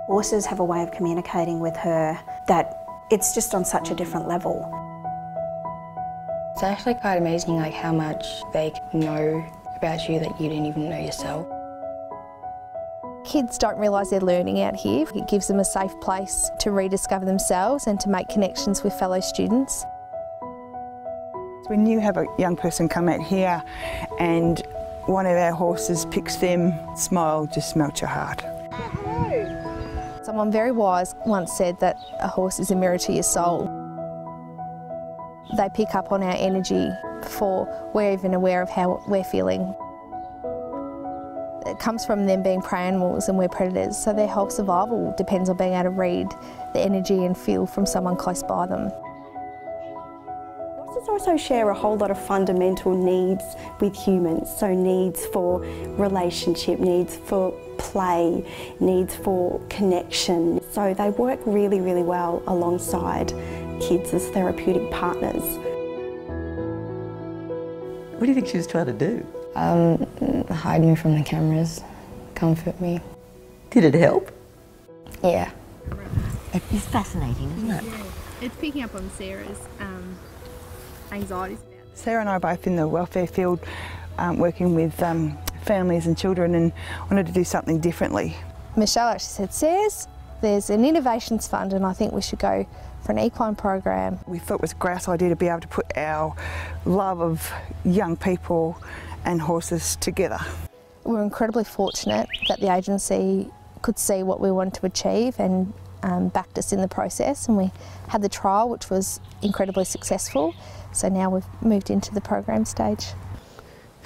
Horses have a way of communicating with her that it's just on such a different level. It's actually quite amazing how much they know about you that you didn't even know yourself. Kids don't realise they're learning out here. It gives them a safe place to rediscover themselves and to make connections with fellow students. When you have a young person come out here and one of our horses picks them, smile just melts your heart. Someone very wise once said that a horse is a mirror to your soul. They pick up on our energy before we're even aware of how we're feeling. It comes from them being prey animals and we're predators, so their whole survival depends on being able to read the energy and feel from someone close by them. Horses also share a whole lot of fundamental needs with humans, so needs for relationship, needs for play, needs for connection. So they work really, really well alongside kids as therapeutic partners. What do you think she was trying to do? Hide me from the cameras, comfort me. Did it help? Yeah. It's fascinating, isn't it? Yeah. It's picking up on Sarah's anxieties about it. Sarah and I are both in the welfare field, working with families and children, and wanted to do something differently. Michelle actually said, Sarah, there's an innovations fund and I think we should go for an equine program. We thought it was a great idea to be able to put our love of young people and horses together. We're incredibly fortunate that the agency could see what we wanted to achieve and backed us in the process, and we had the trial which was incredibly successful, so now we've moved into the program stage.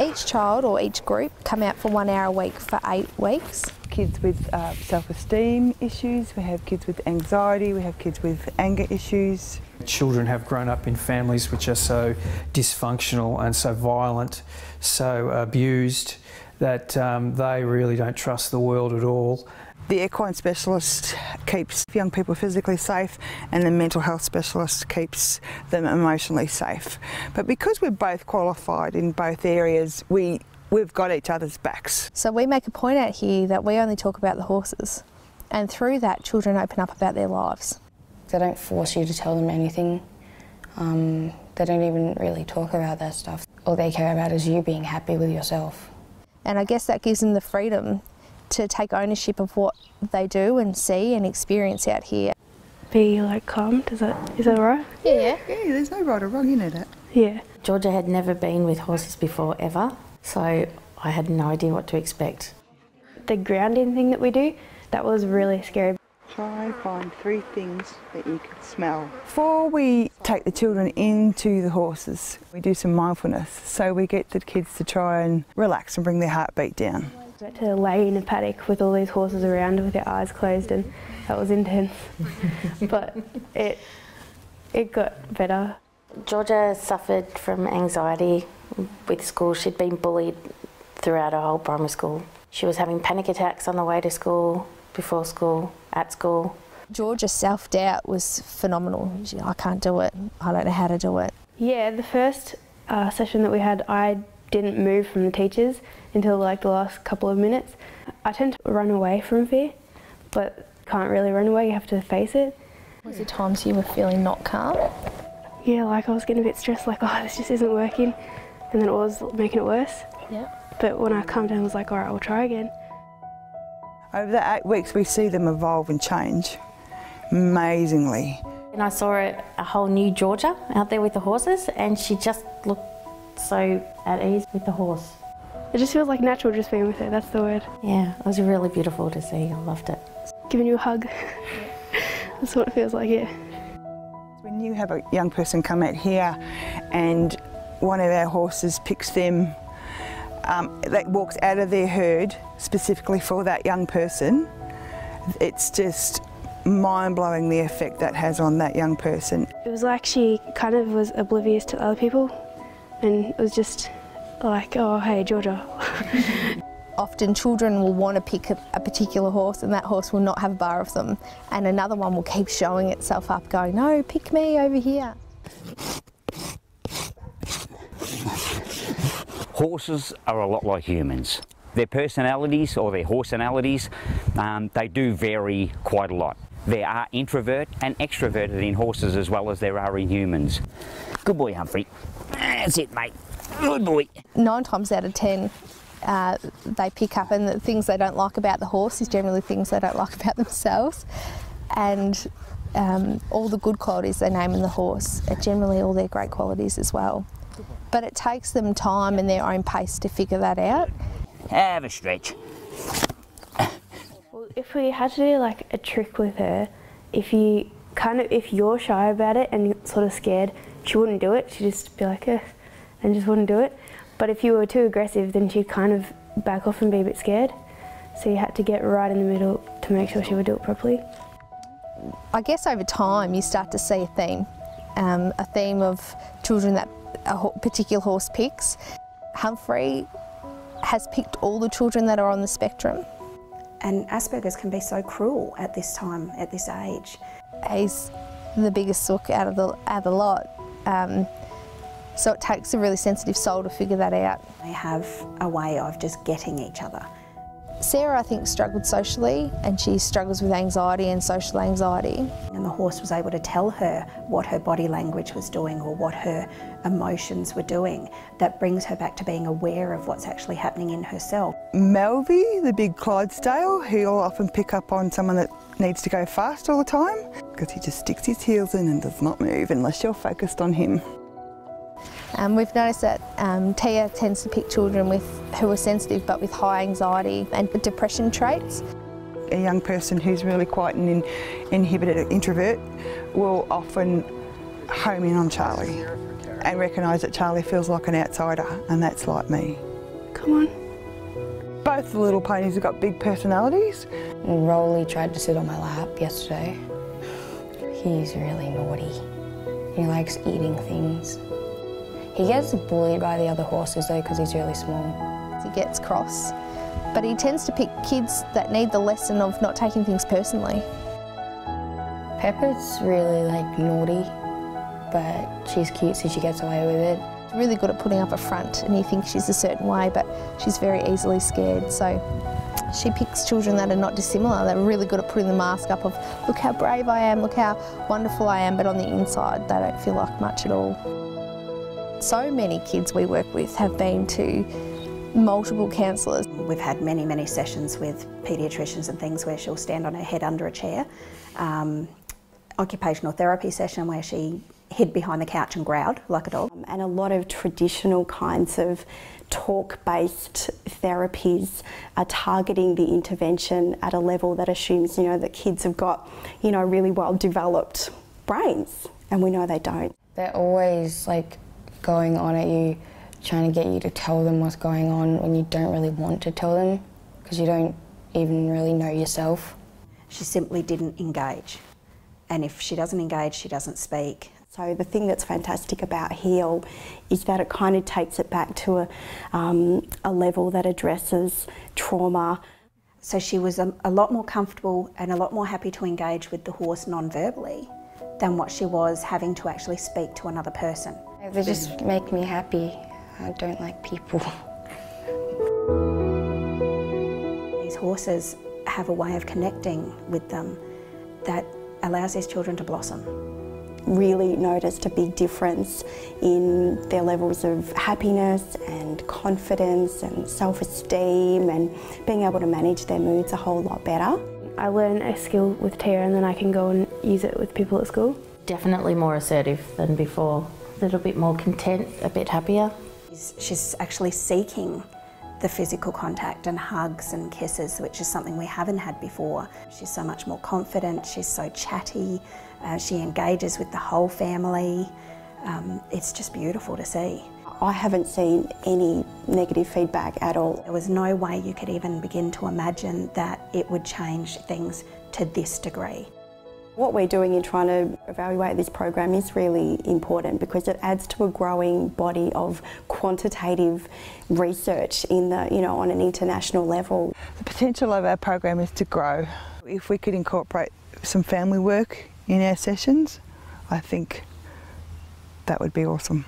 Each child or each group come out for 1 hour a week for 8 weeks. Kids with self-esteem issues, we have kids with anxiety, we have kids with anger issues. Children have grown up in families which are so dysfunctional and so violent, so abused, that they really don't trust the world at all. The equine specialist keeps young people physically safe and the mental health specialist keeps them emotionally safe. But because we're both qualified in both areas, we've got each other's backs. So we make a point out here that we only talk about the horses, and through that children open up about their lives. They don't force you to tell them anything. They don't even really talk about that stuff. All they care about is you being happy with yourself. And I guess that gives them the freedom to take ownership of what they do and see and experience out here. Be calm, is that right? Yeah. Yeah, there's no right or wrong in it. Yeah. Georgia had never been with horses before, ever, so I had no idea what to expect. The grounding thing that we do, that was really scary. Try and find 3 things that you can smell. Before we take the children into the horses, we do some mindfulness, so we get the kids to try and relax and bring their heartbeat down. We had to lay in a paddock with all these horses around with their eyes closed, and that was intense. But it got better. Georgia suffered from anxiety with school. She'd been bullied throughout her whole primary school. She was having panic attacks on the way to school, before school, at school. Georgia's self-doubt was phenomenal. I can't do it, I don't know how to do it. Yeah, the first session that we had, I didn't move from the teachers until the last couple of minutes. I tend to run away from fear, but can't really run away, you have to face it. Was there times you were feeling not calm? Yeah, I was getting a bit stressed, this just isn't working, and then it was making it worse. Yeah. But when I calmed down, I was all right, we'll try again. Over the 8 weeks we see them evolve and change, amazingly. And I saw a whole new Georgia out there with the horses, and she just looked so at ease with the horse. It just feels natural just being with her, that's the word. Yeah, it was really beautiful to see, I loved it. Giving you a hug, that's what it feels like, yeah. When you have a young person come out here and one of our horses picks them, that walks out of their herd specifically for that young person, it's just mind-blowing the effect that has on that young person. It was she kind of was oblivious to other people, and it was just oh, hey, Georgia. Often children will want to pick a particular horse and that horse will not have a bar of them, and another one will keep showing itself up going, no, pick me over here. Horses are a lot like humans. Their personalities, or their horsenalities, they do vary quite a lot. There are introvert and extroverted in horses as well as there are in humans. Good boy, Humphrey. That's it, mate. Good boy. 9 times out of 10, they pick up, and the things they don't like about the horse is generally things they don't like about themselves. And all the good qualities they name in the horse are generally all their great qualities as well. But it takes them time and their own pace to figure that out. Have a stretch. Well, if we had to do like a trick with her, if you're shy about it and sort of scared, she wouldn't do it. She'd just be like, and just wouldn't do it. But if you were too aggressive, then she'd kind of back off and be a bit scared. So you had to get right in the middle to make sure she would do it properly. I guess over time you start to see a theme of children that a particular horse picks. Humphrey has picked all the children that are on the spectrum. And Asperger's can be so cruel at this time, at this age. He's the biggest sook out of the lot. So it takes a really sensitive soul to figure that out. They have a way of just getting each other. Sarah, I think, struggled socially, and she struggles with anxiety and social anxiety. And the horse was able to tell her what her body language was doing or what her emotions were doing. That brings her back to being aware of what's actually happening in herself. Melvie, the big Clydesdale, he'll often pick up on someone that needs to go fast all the time because he just sticks his heels in and does not move unless you're focused on him. We've noticed that Tia tends to pick children who are sensitive but with high anxiety and depression traits. A young person who's really quite an inhibited introvert will often home in on Charlie and recognise that Charlie feels like an outsider, and that's like me. Come on. Both the little ponies have got big personalities. Rolly tried to sit on my lap yesterday. He's really naughty. He likes eating things. He gets bullied by the other horses though because he's really small. He gets cross, but he tends to pick kids that need the lesson of not taking things personally. Pepper's really naughty, but she's cute so she gets away with it. She's really good at putting up a front, and he thinks she's a certain way, but she's very easily scared. So she picks children that are not dissimilar. They're really good at putting the mask up of, look how brave I am, look how wonderful I am, but on the inside they don't feel like much at all. So many kids we work with have been to multiple counsellors. We've had many, many sessions with paediatricians and things where she'll stand on her head under a chair. Occupational therapy session where she hid behind the couch and growled like a dog. And a lot of traditional kinds of talk-based therapies are targeting the intervention at a level that assumes, that kids have got, really well-developed brains, and we know they don't. They're always going on at you, trying to get you to tell them what's going on when you don't really want to tell them because you don't even really know yourself. She simply didn't engage, and if she doesn't engage, she doesn't speak. So the thing that's fantastic about HEAL is that it kind of takes it back to a level that addresses trauma. So she was a lot more comfortable and a lot more happy to engage with the horse non-verbally than what she was having to actually speak to another person. They just make me happy. I don't like people. These horses have a way of connecting with them that allows these children to blossom. Really noticed a big difference in their levels of happiness and confidence and self-esteem and being able to manage their moods a whole lot better. I learn a skill with Tia and then I can go and use it with people at school. Definitely more assertive than before. A little bit more content, a bit happier. She's actually seeking the physical contact and hugs and kisses, which is something we haven't had before. She's so much more confident, she's so chatty, she engages with the whole family. It's just beautiful to see. I haven't seen any negative feedback at all. There was no way you could even begin to imagine that it would change things to this degree. What we're doing in trying to evaluate this program is really important because it adds to a growing body of quantitative research in on an international level. The potential of our program is to grow. If we could incorporate some family work in our sessions, I think that would be awesome.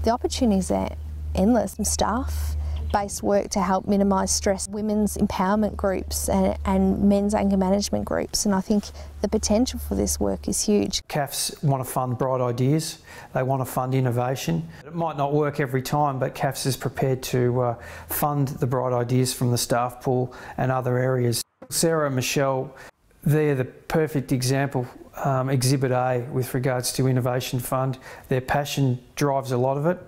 The opportunities are endless. Staff based work to help minimise stress, women's empowerment groups and men's anger management groups, and I think the potential for this work is huge. CAFS want to fund bright ideas, they want to fund innovation. It might not work every time, but CAFS is prepared to fund the bright ideas from the staff pool and other areas. Sarah and Michelle, they're the perfect example, Exhibit A with regards to Innovation Fund. Their passion drives a lot of it,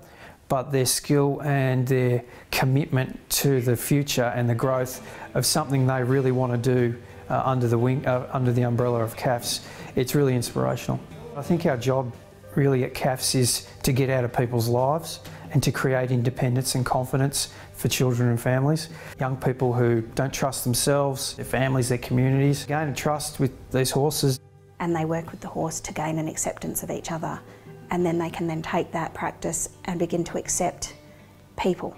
but their skill and their commitment to the future and the growth of something they really want to do under the umbrella of CAFS, it's really inspirational. I think our job really at CAFS is to get out of people's lives and to create independence and confidence for children and families. Young people who don't trust themselves, their families, their communities, gain trust with these horses. And they work with the horse to gain an acceptance of each other, and then they can then take that practice and begin to accept people.